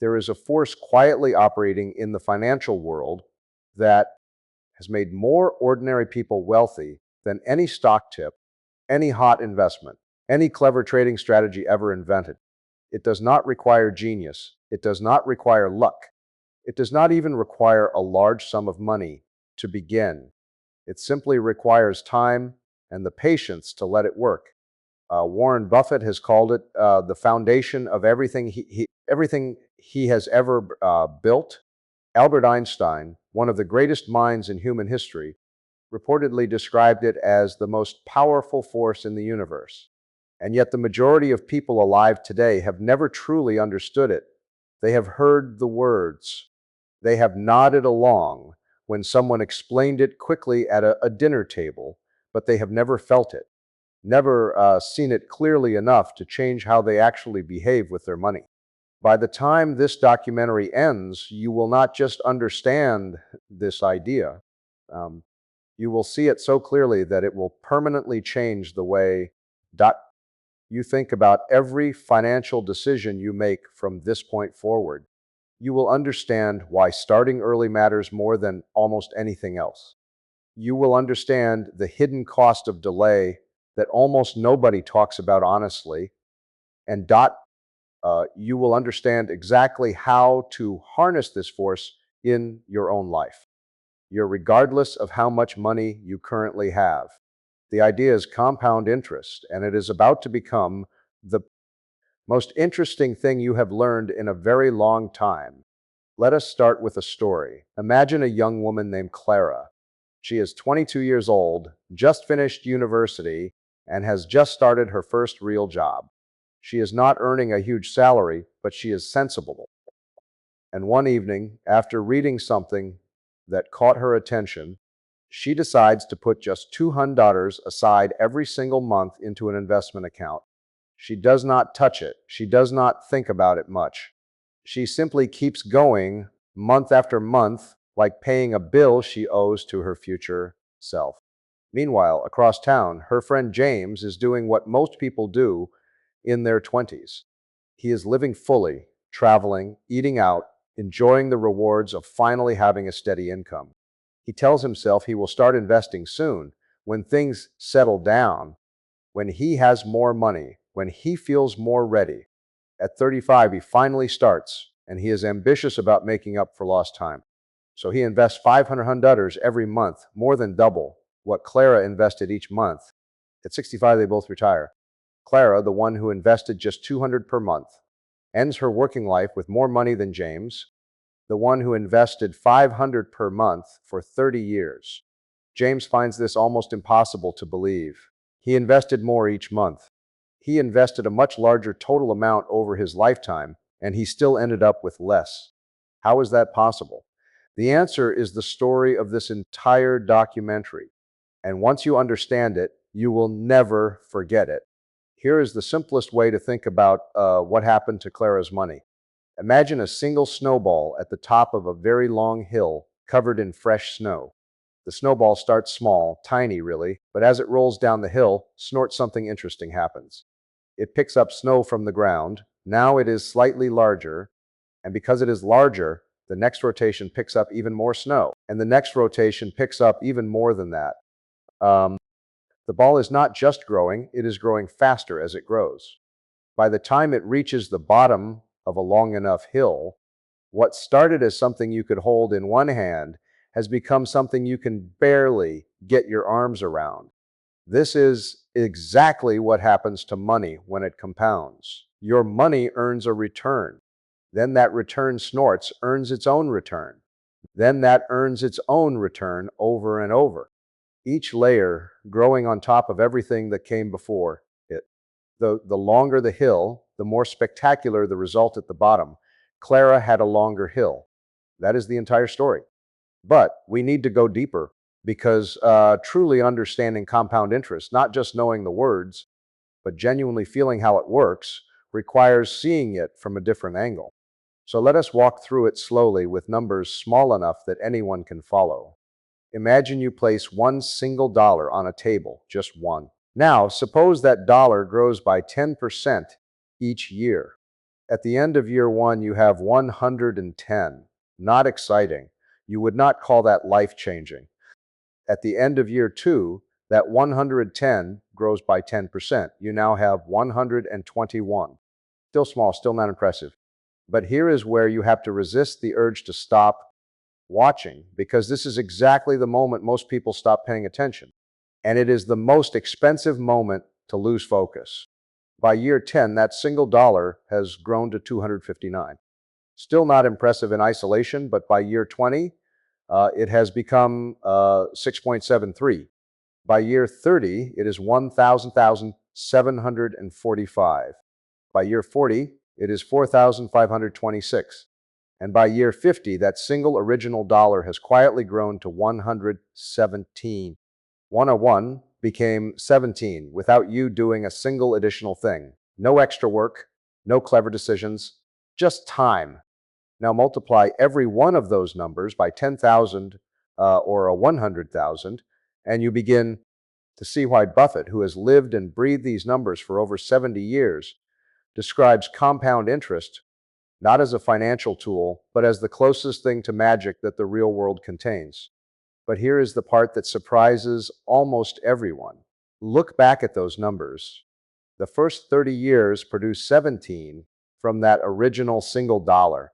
There is a force quietly operating in the financial world that has made more ordinary people wealthy than any stock tip, any hot investment, any clever trading strategy ever invented. It does not require genius. It does not require luck. It does not even require a large sum of money to begin. It simply requires time and the patience to let it work. Warren Buffett has called it the foundation of everything he has ever built. Albert Einstein, one of the greatest minds in human history, reportedly described it as the most powerful force in the universe. And yet the majority of people alive today have never truly understood it. They have heard the words. They have nodded along when someone explained it quickly at a dinner table, but they have never felt it, never seen it clearly enough to change how they actually behave with their money. By the time this documentary ends, you will not just understand this idea, um, you will see it so clearly that it will permanently change the way you think about every financial decision you make from this point forward. You will understand why starting early matters more than almost anything else. You will understand the hidden cost of delay that almost nobody talks about honestly, and you will understand exactly how to harness this force in your own life. You're regardless of how much money you currently have. The idea is compound interest, and it is about to become the most interesting thing you have learned in a very long time. Let us start with a story. Imagine a young woman named Clara. She is 22 years old, just finished university, and has just started her first real job. She is not earning a huge salary, but she is sensible. And one evening, after reading something that caught her attention, she decides to put just $200 aside every single month into an investment account. She does not touch it. She does not think about it much. She simply keeps going month after month, like paying a bill she owes to her future self. Meanwhile, across town, her friend James is doing what most people do in their 20s. He is living fully, traveling, eating out, enjoying the rewards of finally having a steady income. He tells himself he will start investing soon, when things settle down, when he has more money, when he feels more ready. At 35, he finally starts, and he is ambitious about making up for lost time. So he invests $500 every month, more than double what Clara invested each month. At 65, they both retire. Clara, the one who invested just $200 per month, ends her working life with more money than James, the one who invested $500 per month for 30 years. James finds this almost impossible to believe. He invested more each month. He invested a much larger total amount over his lifetime, and he still ended up with less. How is that possible? The answer is the story of this entire documentary. And once you understand it, you will never forget it. Here is the simplest way to think about what happened to Clara's money. Imagine a single snowball at the top of a very long hill covered in fresh snow. The snowball starts small, tiny really, but as it rolls down the hill, something interesting happens. It picks up snow from the ground. Now it is slightly larger, and because it is larger, the next rotation picks up even more snow, and the next rotation picks up even more than that. Um, the ball is not just growing, it is growing faster as it grows. By the time it reaches the bottom of a long enough hill, what started as something you could hold in one hand has become something you can barely get your arms around. This is exactly what happens to money when it compounds. Your money earns a return. Then that return earns its own return. Then that earns its own return over and over, each layer growing on top of everything that came before it. The longer the hill, the more spectacular the result at the bottom. Clara had a longer hill. That is the entire story. But we need to go deeper because truly understanding compound interest, not just knowing the words, but genuinely feeling how it works, requires seeing it from a different angle. So let us walk through it slowly with numbers small enough that anyone can follow. Imagine you place one single dollar on a table, just one. Now, suppose that dollar grows by 10% each year. At the end of year one, you have 110. Not exciting. You would not call that life-changing. At the end of year two, that 110 grows by 10%. You now have 121. Still small, still not impressive. But here is where you have to resist the urge to stop watching, because this is exactly the moment most people stop paying attention. And it is the most expensive moment to lose focus. By year 10, that single dollar has grown to 259. Still not impressive in isolation, but by year 20, it has become 6.73. By year 30, it is 1,745. By year 40, it is 4,526. And by year 50, that single original dollar has quietly grown to 117. 101 became 17 without you doing a single additional thing. No extra work, no clever decisions, just time. Now multiply every one of those numbers by 10,000 or a 100,000, and you begin to see why Buffett, who has lived and breathed these numbers for over 70 years, describes compound interest not as a financial tool, but as the closest thing to magic that the real world contains. But here is the part that surprises almost everyone. Look back at those numbers. The first 30 years produced 17 from that original single dollar.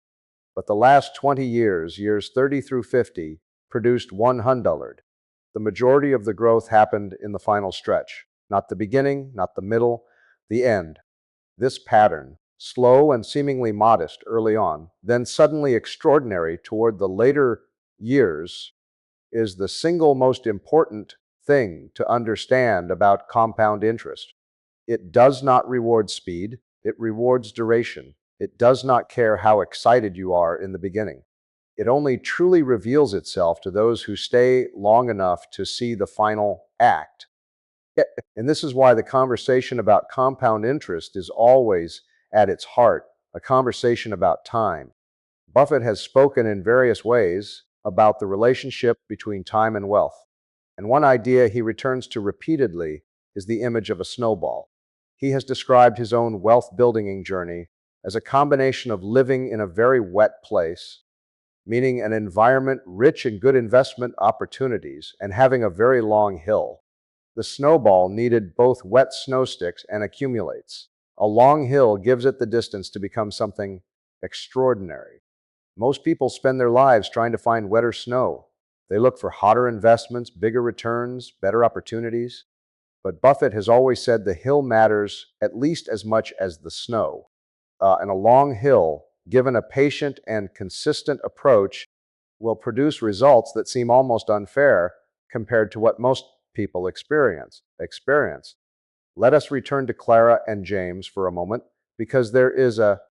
But the last 20 years, years 30 through 50, produced 100. The majority of the growth happened in the final stretch. Not the beginning, not the middle, the end. This pattern, slow and seemingly modest early on, then suddenly extraordinary toward the later years, is the single most important thing to understand about compound interest. It does not reward speed, it rewards duration. It does not care how excited you are in the beginning. It only truly reveals itself to those who stay long enough to see the final act. And this is why the conversation about compound interest is always at its heart, a conversation about time. Buffett has spoken in various ways about the relationship between time and wealth. And one idea he returns to repeatedly is the image of a snowball. He has described his own wealth-building journey as a combination of living in a very wet place, meaning an environment rich in good investment opportunities, and having a very long hill. The snowball needed both wet snow sticks and accumulates. A long hill gives it the distance to become something extraordinary. Most people spend their lives trying to find wetter snow. They look for hotter investments, bigger returns, better opportunities. But Buffett has always said the hill matters at least as much as the snow. And a long hill, given a patient and consistent approach, will produce results that seem almost unfair compared to what most people experience. Let us return to Clara and James for a moment, because there is a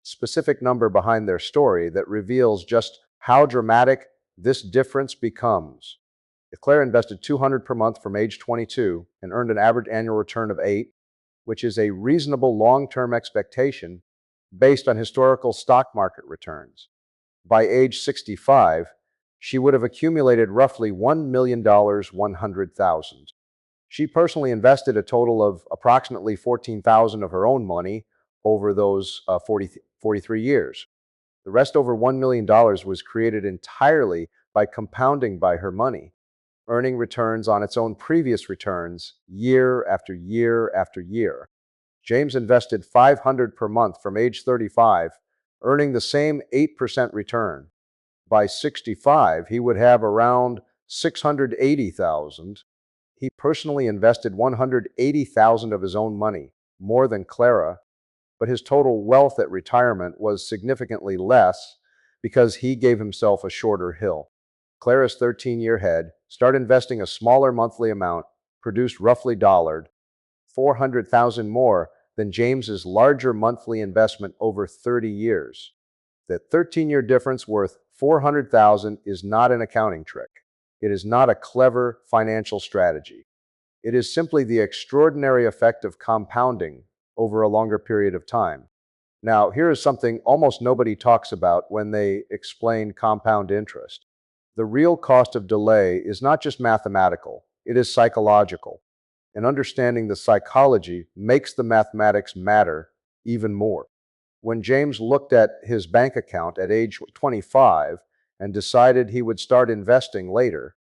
specific number behind their story that reveals just how dramatic this difference becomes. If Clara invested $200 per month from age 22 and earned an average annual return of 8, which is a reasonable long-term expectation based on historical stock market returns, by age 65, she would have accumulated roughly $1 million, 100,000. She personally invested a total of approximately 14,000 of her own money over those 43 years. The rest, over $1 million, was created entirely by compounding by her money, earning returns on its own previous returns year after year after year. James invested $500 per month from age 35, earning the same 8% return. By 65, he would have around 680,000. He personally invested 180,000 of his own money, more than Clara, but his total wealth at retirement was significantly less because he gave himself a shorter hill. Clara's 13-year head, start investing a smaller monthly amount, produced roughly $400,000 more than James's larger monthly investment over 30 years. That 13-year difference worth $400,000 is not an accounting trick. It is not a clever financial strategy. It is simply the extraordinary effect of compounding over a longer period of time. Now, here is something almost nobody talks about when they explain compound interest. The real cost of delay is not just mathematical, it is psychological. And understanding the psychology makes the mathematics matter even more. When James looked at his bank account at age 25 and decided he would start investing later,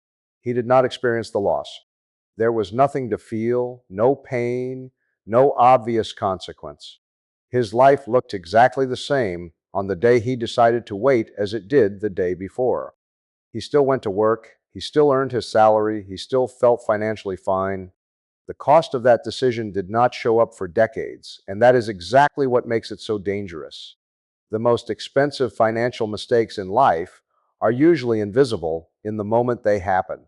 he did not experience the loss. There was nothing to feel, no pain, no obvious consequence. His life looked exactly the same on the day he decided to wait as it did the day before. He still went to work, he still earned his salary, he still felt financially fine. The cost of that decision did not show up for decades, and that is exactly what makes it so dangerous. The most expensive financial mistakes in life are usually invisible in the moment they happen.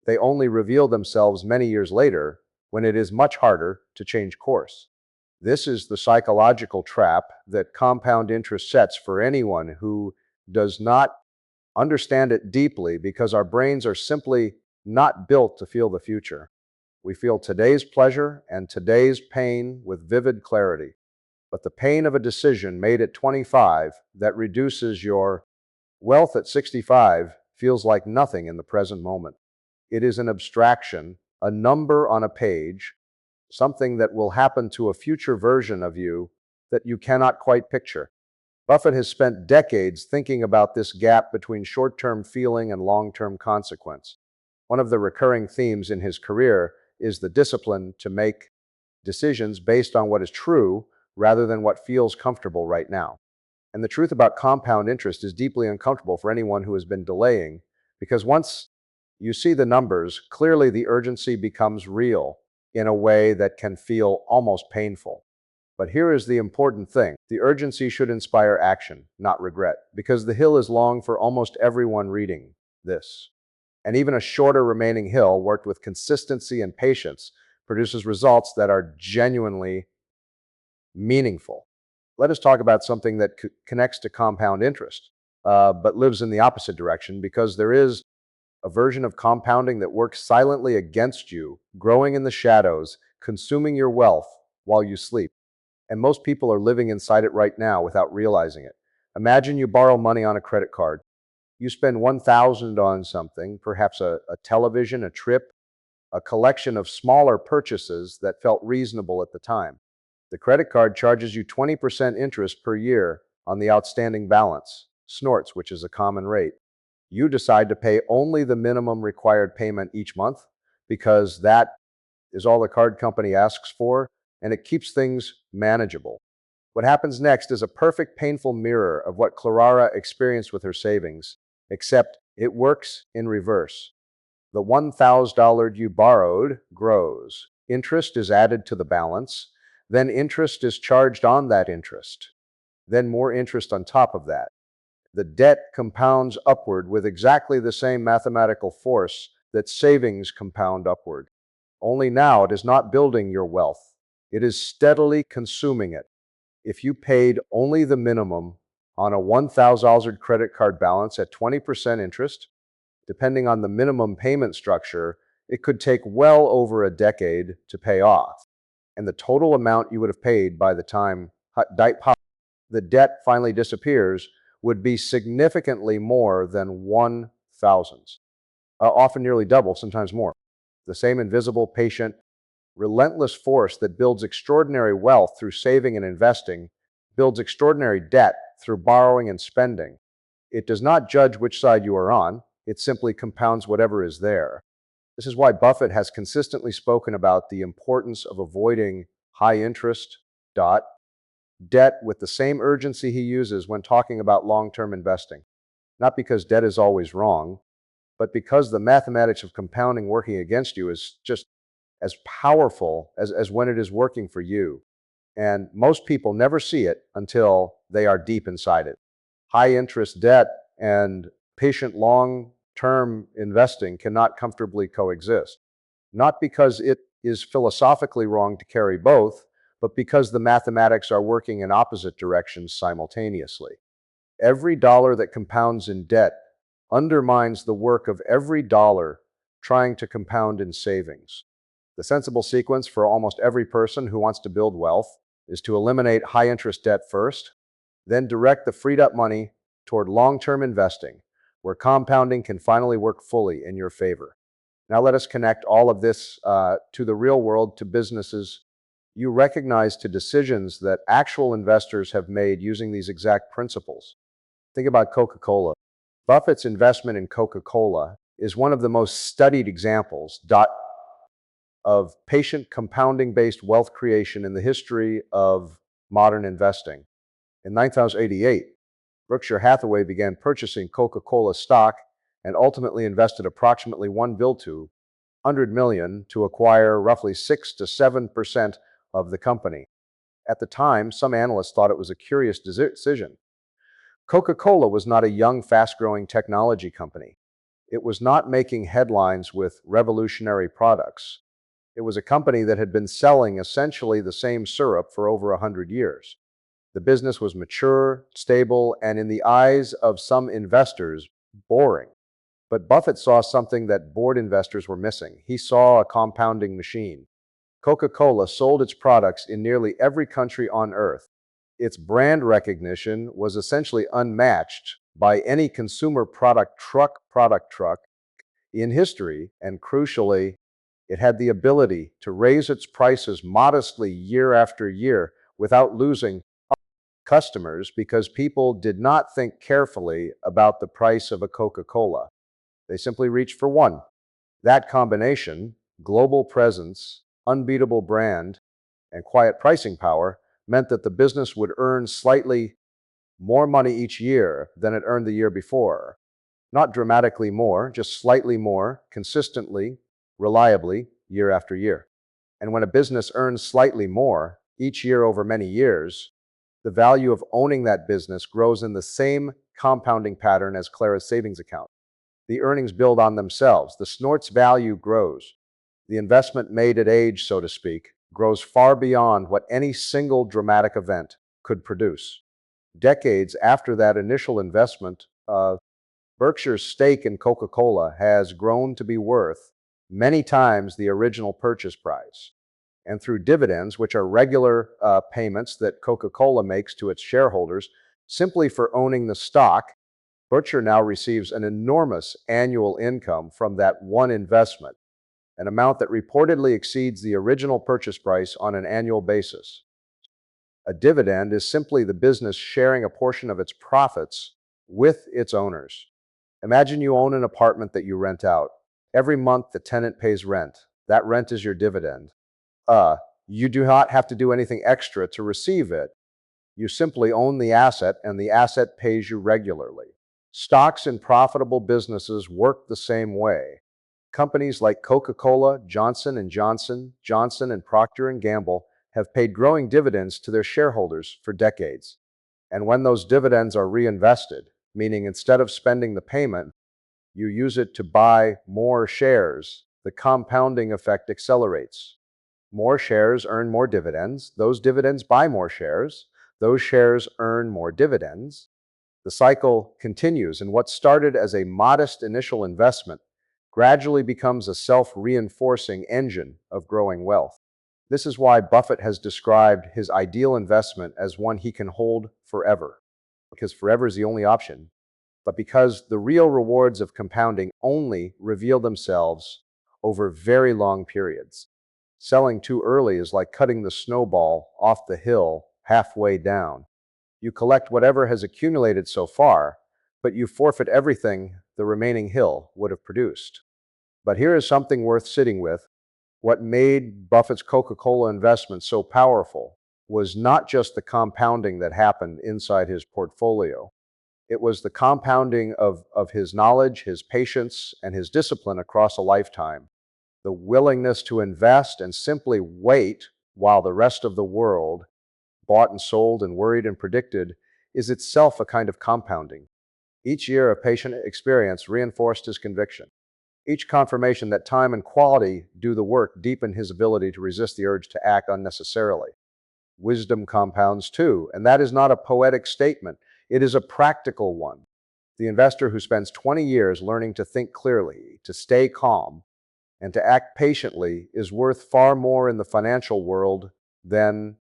They only reveal themselves many years later when it is much harder to change course. This is the psychological trap that compound interest sets for anyone who does not understand it deeply, because our brains are simply not built to feel the future. We feel today's pleasure and today's pain with vivid clarity, but the pain of a decision made at 25 that reduces your wealth at 65 feels like nothing in the present moment. It is an abstraction, a number on a page, something that will happen to a future version of you that you cannot quite picture. Buffett has spent decades thinking about this gap between short-term feeling and long-term consequence. One of the recurring themes in his career is the discipline to make decisions based on what is true rather than what feels comfortable right now. And the truth about compound interest is deeply uncomfortable for anyone who has been delaying, because once you see the numbers, clearly the urgency becomes real in a way that can feel almost painful. But here is the important thing. The urgency should inspire action, not regret, because the hill is long for almost everyone reading this. And even a shorter remaining hill, worked with consistency and patience, produces results that are genuinely meaningful. Let us talk about something that connects to compound interest, but lives in the opposite direction, because there is a version of compounding that works silently against you, growing in the shadows, consuming your wealth while you sleep. And most people are living inside it right now without realizing it. Imagine you borrow money on a credit card. You spend 1,000 on something, perhaps a television, a trip, a collection of smaller purchases that felt reasonable at the time. The credit card charges you 20% interest per year on the outstanding balance, snorts, which is a common rate. You decide to pay only the minimum required payment each month because that is all the card company asks for, and it keeps things manageable. What happens next is a perfect, painful mirror of what Clara experienced with her savings, except it works in reverse. The $1,000 you borrowed grows. Interest is added to the balance. Then interest is charged on that interest. Then more interest on top of that. The debt compounds upward with exactly the same mathematical force that savings compound upward. Only now it is not building your wealth. It is steadily consuming it. If you paid only the minimum on a $1,000 credit card balance at 20% interest, depending on the minimum payment structure, it could take well over a decade to pay off. And the total amount you would have paid by the time the debt finally disappears would be significantly more than 1,000, often nearly double, sometimes more. The same invisible, patient, relentless force that builds extraordinary wealth through saving and investing builds extraordinary debt through borrowing and spending. It does not judge which side you are on, it simply compounds whatever is there. This is why Buffett has consistently spoken about the importance of avoiding high interest debt with the same urgency he uses when talking about long-term investing. Not because debt is always wrong, but because the mathematics of compounding working against you is just as powerful as when it is working for you. And most people never see it until they are deep inside it. High interest debt and patient long-term investing cannot comfortably coexist. Not because it is philosophically wrong to carry both, but because the mathematics are working in opposite directions simultaneously. Every dollar that compounds in debt undermines the work of every dollar trying to compound in savings. The sensible sequence for almost every person who wants to build wealth is to eliminate high interest debt first, then direct the freed up money toward long-term investing, where compounding can finally work fully in your favor. Now let us connect all of this to the real world, to businesses you recognize to decisions that actual investors have made using these exact principles. Think about Coca-Cola. Buffett's investment in Coca-Cola is one of the most studied examples of patient compounding-based wealth creation in the history of modern investing. In 1988, Berkshire Hathaway began purchasing Coca-Cola stock and ultimately invested approximately $1 billion to acquire roughly 6 to 7% of the company. At the time, some analysts thought it was a curious decision. Coca-Cola was not a young, fast-growing technology company. It was not making headlines with revolutionary products. It was a company that had been selling essentially the same syrup for over 100 years. The business was mature, stable, and in the eyes of some investors, boring. But Buffett saw something that bored investors were missing. He saw a compounding machine. Coca-Cola sold its products in nearly every country on earth. Its brand recognition was essentially unmatched by any consumer product truck in history, and crucially, it had the ability to raise its prices modestly year after year without losing customers because people did not think carefully about the price of a Coca-Cola. They simply reached for one. That combination, global presence, unbeatable brand, and quiet pricing power, meant that the business would earn slightly more money each year than it earned the year before. Not dramatically more, just slightly more, consistently, reliably, year after year. And when a business earns slightly more each year over many years, the value of owning that business grows in the same compounding pattern as Clara's savings account. The earnings build on themselves. The snort's value grows. The investment made at age, so to speak, grows far beyond what any single dramatic event could produce. Decades after that initial investment, Berkshire's stake in Coca-Cola has grown to be worth many times the original purchase price. And through dividends, which are regular payments that Coca-Cola makes to its shareholders, simply for owning the stock, Berkshire now receives an enormous annual income from that one investment, an amount that reportedly exceeds the original purchase price on an annual basis. A dividend is simply the business sharing a portion of its profits with its owners. Imagine you own an apartment that you rent out. Every month the tenant pays rent. That rent is your dividend. You do not have to do anything extra to receive it. You simply own the asset and the asset pays you regularly. Stocks in profitable businesses work the same way. Companies like Coca-Cola, Johnson & Johnson, Johnson & Procter & Gamble have paid growing dividends to their shareholders for decades. And when those dividends are reinvested, meaning instead of spending the payment, you use it to buy more shares, the compounding effect accelerates. More shares earn more dividends. Those dividends buy more shares. Those shares earn more dividends. The cycle continues, and what started as a modest initial investment gradually becomes a self-reinforcing engine of growing wealth. This is why Buffett has described his ideal investment as one he can hold forever, because forever is the only option, but because the real rewards of compounding only reveal themselves over very long periods. Selling too early is like cutting the snowball off the hill halfway down. You collect whatever has accumulated so far, but you forfeit everything the remaining hill would have produced. But here is something worth sitting with. What made Buffett's Coca-Cola investment so powerful was not just the compounding that happened inside his portfolio. It was the compounding of his knowledge, his patience, and his discipline across a lifetime. The willingness to invest and simply wait while the rest of the world bought and sold and worried and predicted is itself a kind of compounding. Each year of patient experience reinforced his conviction. Each confirmation that time and quality do the work deepened his ability to resist the urge to act unnecessarily. Wisdom compounds too, and that is not a poetic statement. It is a practical one. The investor who spends 20 years learning to think clearly, to stay calm, and to act patiently is worth far more in the financial world than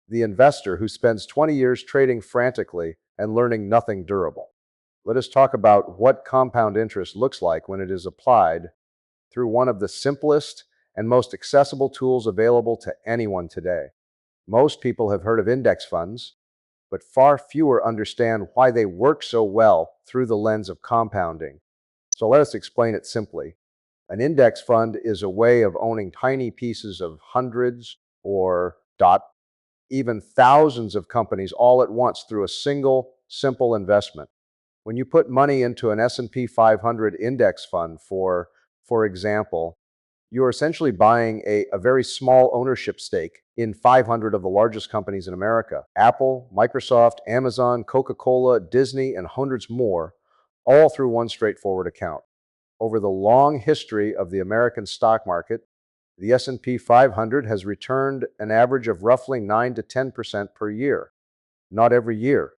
the investor who spends 20 years trading frantically and learning nothing durable. Let us talk about what compound interest looks like when it is applied through one of the simplest and most accessible tools available to anyone today. Most people have heard of index funds, but far fewer understand why they work so well through the lens of compounding. So let us explain it simply. An index fund is a way of owning tiny pieces of hundreds or even thousands of companies all at once through a single, simple investment. When you put money into an S&P 500 index fund, for example, you are essentially buying a very small ownership stake in 500 of the largest companies in America. Apple, Microsoft, Amazon, Coca-Cola, Disney, and hundreds more, all through one straightforward account. Over the long history of the American stock market, the S&P 500 has returned an average of roughly 9 to 10% per year. Not every year.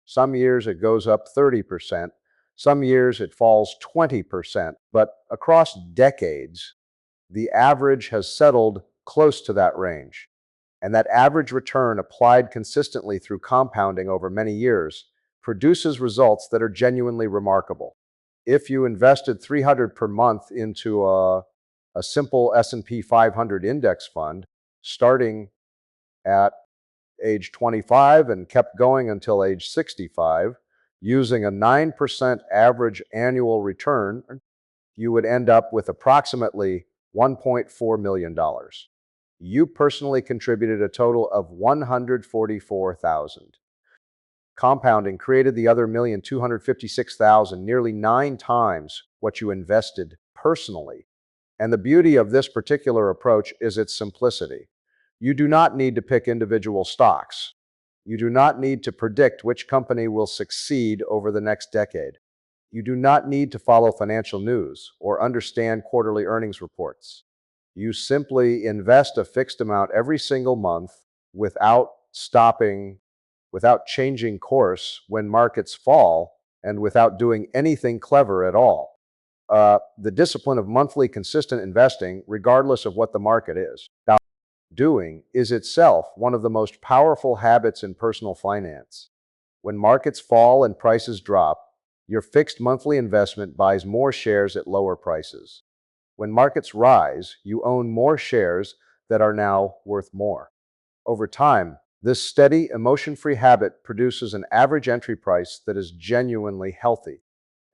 Some years it goes up 30%, some years it falls 20%, but across decades, the average has settled close to that range. And that average return applied consistently through compounding over many years produces results that are genuinely remarkable. If you invested 300 per month into a simple S&P 500 index fund, starting at age 25 and kept going until age 65, using a 9% average annual return, you would end up with approximately $1.4 million. You personally contributed a total of $144,000. Compounding created the other $1,256,000, nearly 9 times what you invested personally. And the beauty of this particular approach is its simplicity. You do not need to pick individual stocks. You do not need to predict which company will succeed over the next decade. You do not need to follow financial news or understand quarterly earnings reports. You simply invest a fixed amount every single month without stopping, without changing course when markets fall, and without doing anything clever at all. The discipline of monthly consistent investing, regardless of what the market is doing, is itself one of the most powerful habits in personal finance. When markets fall and prices drop, your fixed monthly investment buys more shares at lower prices. When markets rise, you own more shares that are now worth more. Over time, this steady, emotion-free habit produces an average entry price that is genuinely healthy.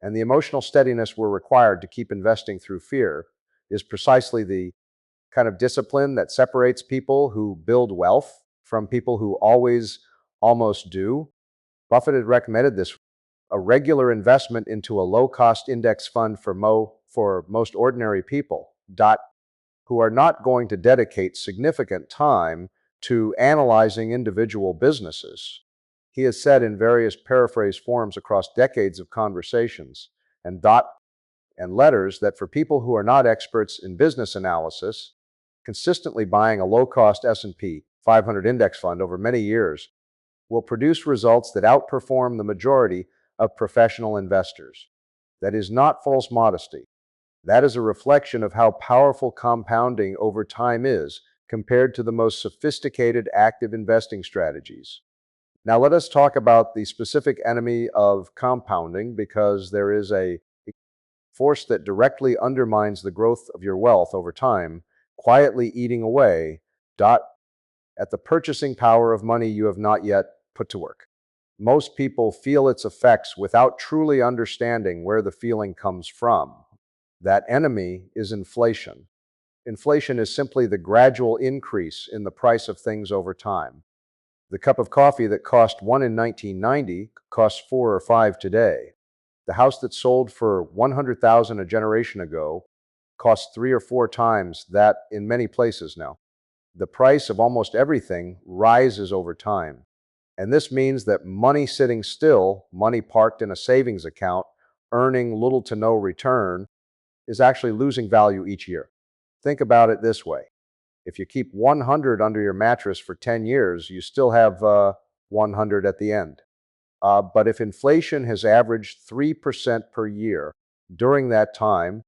And the emotional steadiness we're required to keep investing through fear is precisely the kind of discipline that separates people who build wealth from people who always almost do. Buffett had recommended this: a regular investment into a low-cost index fund for most ordinary people, who are not going to dedicate significant time to analyzing individual businesses. He has said in various paraphrased forms across decades of conversations and letters that for people who are not experts in business analysis, consistently buying a low-cost S&P 500 index fund over many years will produce results that outperform the majority of professional investors. That is not false modesty. That is a reflection of how powerful compounding over time is compared to the most sophisticated active investing strategies. Now let us talk about the specific enemy of compounding, because there is a force that directly undermines the growth of your wealth over time, quietly eating away at the purchasing power of money you have not yet put to work. Most people feel its effects without truly understanding where the feeling comes from. That enemy is inflation. Inflation is simply the gradual increase in the price of things over time. The cup of coffee that cost $1 in 1990 costs 4 or 5 today. The house that sold for $100,000 a generation ago costs 3 or 4 times that in many places now. The price of almost everything rises over time. And this means that money sitting still, money parked in a savings account, earning little to no return, is actually losing value each year. Think about it this way. If you keep 100 under your mattress for 10 years, you still have 100 at the end. But if inflation has averaged 3% per year during that time,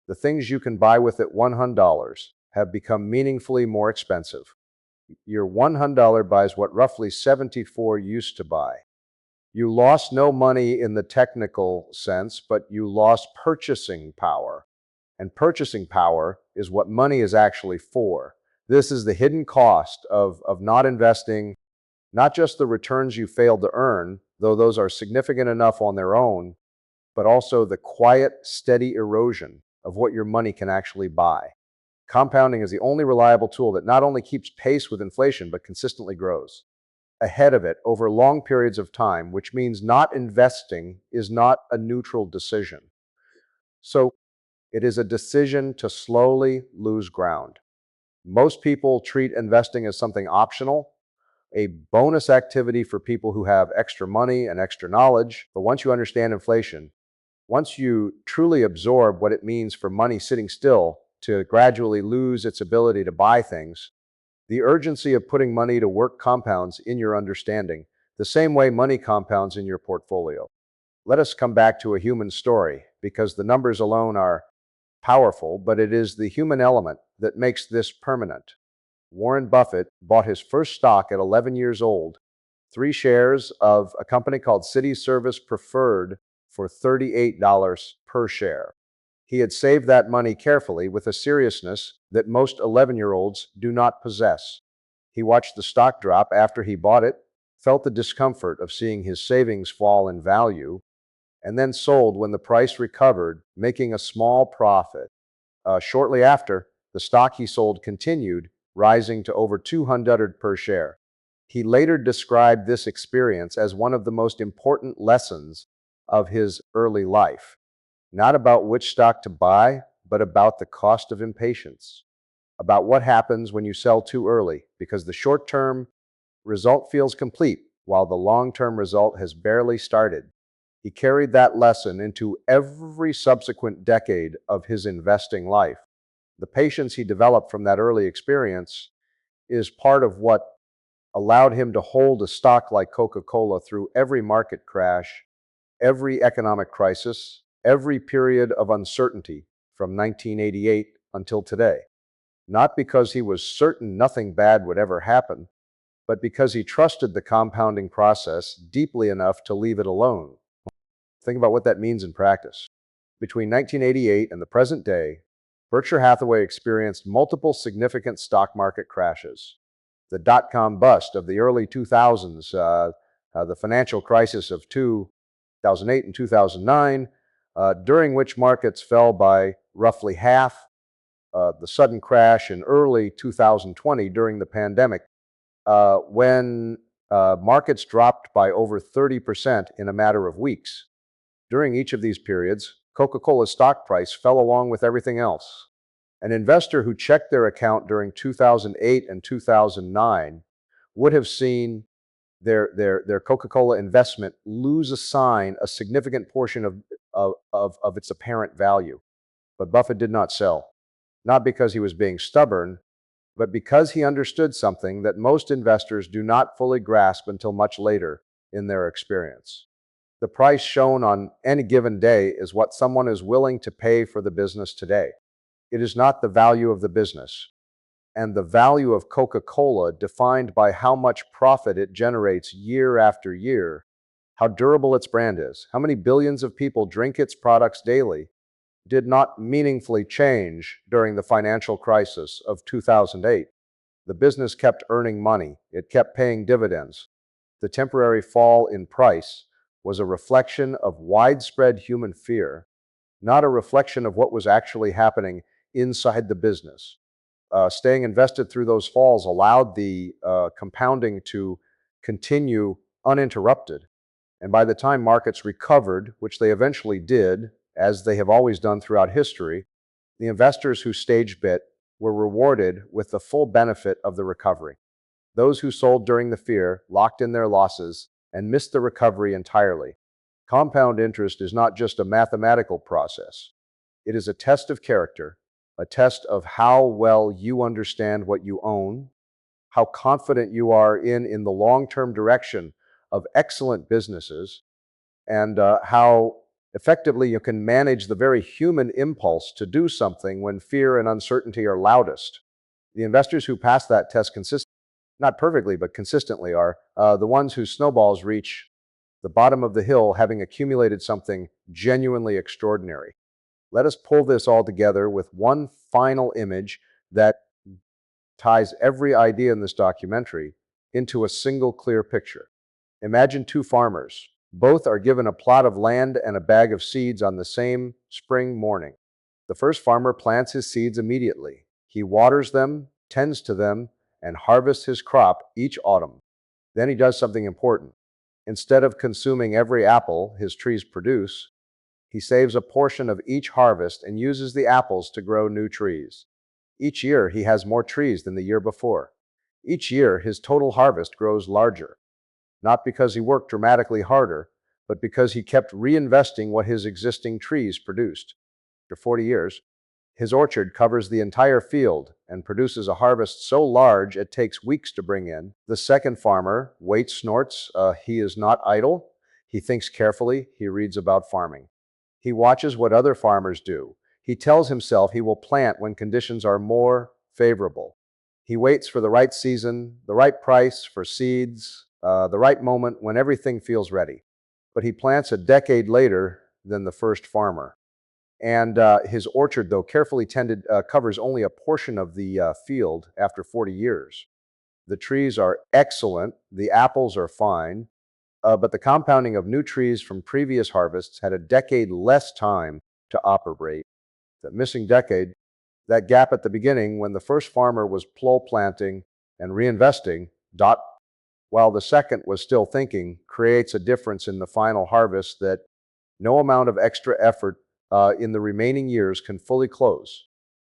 the things you can buy with it $100 have become meaningfully more expensive. Your $100 buys what roughly 74 used to buy. You lost no money in the technical sense, but you lost purchasing power. And purchasing power is what money is actually for. This is the hidden cost of not investing, not just the returns you failed to earn, though those are significant enough on their own, but also the quiet, steady erosion of what your money can actually buy. Compounding is the only reliable tool that not only keeps pace with inflation, but consistently grows ahead of it over long periods of time, which means not investing is not a neutral decision. So it is a decision to slowly lose ground. Most people treat investing as something optional, a bonus activity for people who have extra money and extra knowledge. But once you understand inflation, once you truly absorb what it means for money sitting still to gradually lose its ability to buy things, the urgency of putting money to work compounds in your understanding, the same way money compounds in your portfolio. Let us come back to a human story, because the numbers alone are powerful, but it is the human element that makes this permanent. Warren Buffett bought his first stock at 11 years old, 3 shares of a company called City Service Preferred for $38 per share. He had saved that money carefully with a seriousness that most 11-year-olds do not possess. He watched the stock drop after he bought it, felt the discomfort of seeing his savings fall in value, and then sold when the price recovered, making a small profit. Shortly after, the stock he sold continued, rising to over 200 per share. He later described this experience as one of the most important lessons of his early life, not about which stock to buy, but about the cost of impatience, about what happens when you sell too early, because the short-term result feels complete while the long-term result has barely started. He carried that lesson into every subsequent decade of his investing life. The patience he developed from that early experience is part of what allowed him to hold a stock like Coca-Cola through every market crash, every economic crisis, every period of uncertainty from 1988 until today. Not because he was certain nothing bad would ever happen, but because he trusted the compounding process deeply enough to leave it alone. Think about what that means in practice. Between 1988 and the present day, Berkshire Hathaway experienced multiple significant stock market crashes. The dot-com bust of the early 2000s, the financial crisis of 2008 and 2009, during which markets fell by roughly half, the sudden crash in early 2020 during the pandemic, when markets dropped by over 30% in a matter of weeks. During each of these periods, Coca-Cola's stock price fell along with everything else. An investor who checked their account during 2008 and 2009 would have seen their Coca-Cola investment lose a significant portion of its apparent value. But Buffett did not sell, not because he was being stubborn, but because he understood something that most investors do not fully grasp until much later in their experience. The price shown on any given day is what someone is willing to pay for the business today. It is not the value of the business. And the value of Coca-Cola, defined by how much profit it generates year after year, how durable its brand is, how many billions of people drink its products daily, did not meaningfully change during the financial crisis of 2008. The business kept earning money. It kept paying dividends. The temporary fall in price was a reflection of widespread human fear, not a reflection of what was actually happening inside the business. Staying invested through those falls allowed the compounding to continue uninterrupted. And by the time markets recovered, which they eventually did, as they have always done throughout history, the investors who stage bit were rewarded with the full benefit of the recovery. Those who sold during the fear locked in their losses and missed the recovery entirely. Compound interest is not just a mathematical process. It is a test of character, a test of how well you understand what you own, how confident you are in the long-term direction of excellent businesses, and how effectively you can manage the very human impulse to do something when fear and uncertainty are loudest. The investors who pass that test not perfectly, but consistently, are the ones whose snowballs reach the bottom of the hill having accumulated something genuinely extraordinary. Let us pull this all together with one final image that ties every idea in this documentary into a single clear picture. Imagine two farmers. Both are given a plot of land and a bag of seeds on the same spring morning. The first farmer plants his seeds immediately. He waters them, tends to them, and harvests his crop each autumn. Then he does something important. Instead of consuming every apple his trees produce, he saves a portion of each harvest and uses the apples to grow new trees. Each year he has more trees than the year before. Each year his total harvest grows larger, not because he worked dramatically harder, but because he kept reinvesting what his existing trees produced. After 40 years, his orchard covers the entire field and produces a harvest so large it takes weeks to bring in. The second farmer waits, snorts. He is not idle. He thinks carefully. He reads about farming. He watches what other farmers do. He tells himself he will plant when conditions are more favorable. He waits for the right season, the right price for seeds, the right moment when everything feels ready. But he plants a decade later than the first farmer. And his orchard, though carefully tended, covers only a portion of the field after 40 years. The trees are excellent, the apples are fine, but the compounding of new trees from previous harvests had a decade less time to operate. The missing decade, that gap at the beginning when the first farmer was planting and reinvesting, while the second was still thinking, creates a difference in the final harvest that no amount of extra effort in the remaining years can fully close.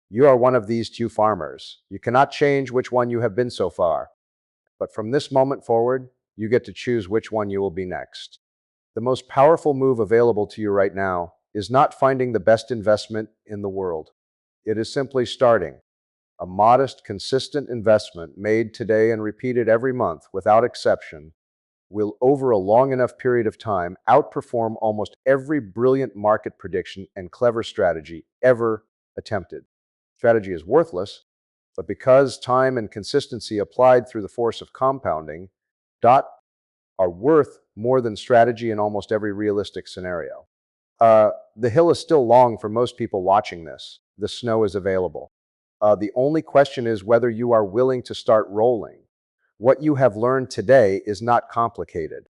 You are one of these two farmers. You cannot change which one you have been so far, but from this moment forward, you get to choose which one you will be next. The most powerful move available to you right now is not finding the best investment in the world. It is simply starting. A modest, consistent investment made today and repeated every month without exception will, over a long enough period of time, outperform almost every brilliant market prediction and clever strategy ever attempted. Strategy is worthless, but because time and consistency applied through the force of compounding, are worth more than strategy in almost every realistic scenario. The hill is still long for most people watching this. The snow is available. The only question is whether you are willing to start rolling. What you have learned today is not complicated.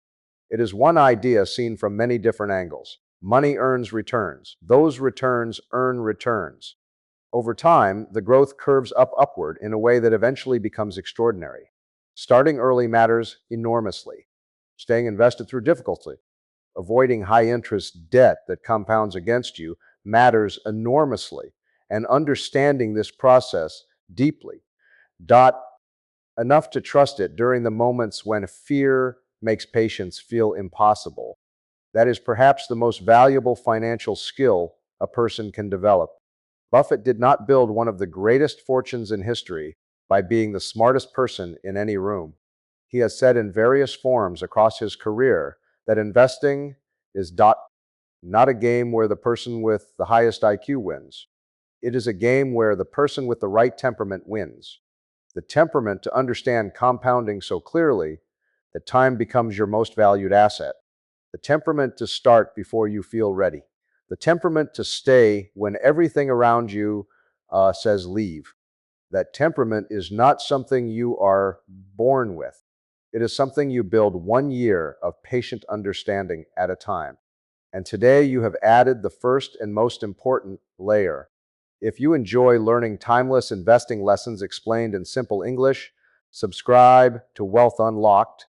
It is one idea seen from many different angles. Money earns returns. Those returns earn returns. Over time, the growth curves upward in a way that eventually becomes extraordinary. Starting early matters enormously. Staying invested through difficulty, avoiding high-interest debt that compounds against you matters enormously, and understanding this process deeply. Enough to trust it during the moments when fear makes patience feel impossible. That is perhaps the most valuable financial skill a person can develop. Buffett did not build one of the greatest fortunes in history by being the smartest person in any room. He has said in various forms across his career that investing is not a game where the person with the highest IQ wins. It is a game where the person with the right temperament wins. The temperament to understand compounding so clearly that time becomes your most valued asset. The temperament to start before you feel ready. The temperament to stay when everything around you says leave. That temperament is not something you are born with. It is something you build 1 year of patient understanding at a time. And today you have added the first and most important layer. If you enjoy learning timeless investing lessons explained in simple English, subscribe to Wealth Unlocked